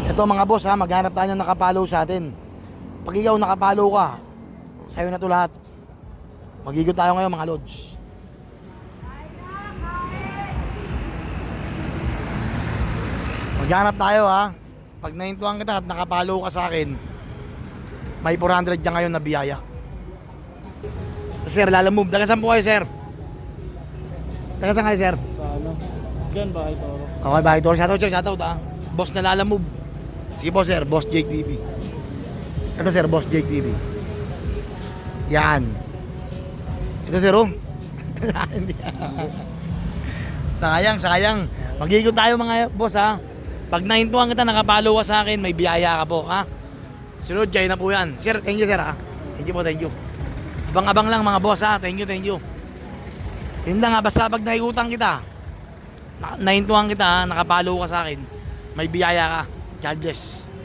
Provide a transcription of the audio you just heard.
Ito mga boss ha, maghanap tayo ng nakapollow sa atin. Pag ikaw nakapollow ka, sa'yo na to lahat. Mag-ikot tayo ngayon mga lods. Maghanap tayo ha. Pag nahintuan kita at nakapollow ka sa akin, may 400 dyan ngayon na biyaya. Sir, lalamove. Taga-saan po kayo, sir? Taga-saan kayo, sir? Sa ano? Yan, Bahay Toro. Okay, Bahay Toro. Shoutout, sir. Shoutout, ha. Boss na lalamove. Sige po, sir. Boss Jake TV. Ito, sir. Boss Jake TV. Yan. Ito, sir, oh. Sayang, sayang. Mag-ikot tayo, mga boss, ha. Pag nahintuan kita, nakapollow ka sa akin, may biyaya ka po, ha. Sunod, jay na po yan. Sir, thank you, sir, ha. Thank you po, thank you. Abang-abang lang, mga boss, ha. Thank you, thank you. Yun lang, ha. Basta pag naikutan kita, nahintuan kita, ha, nakapollow ka sa akin, may biyaya ka. God bless.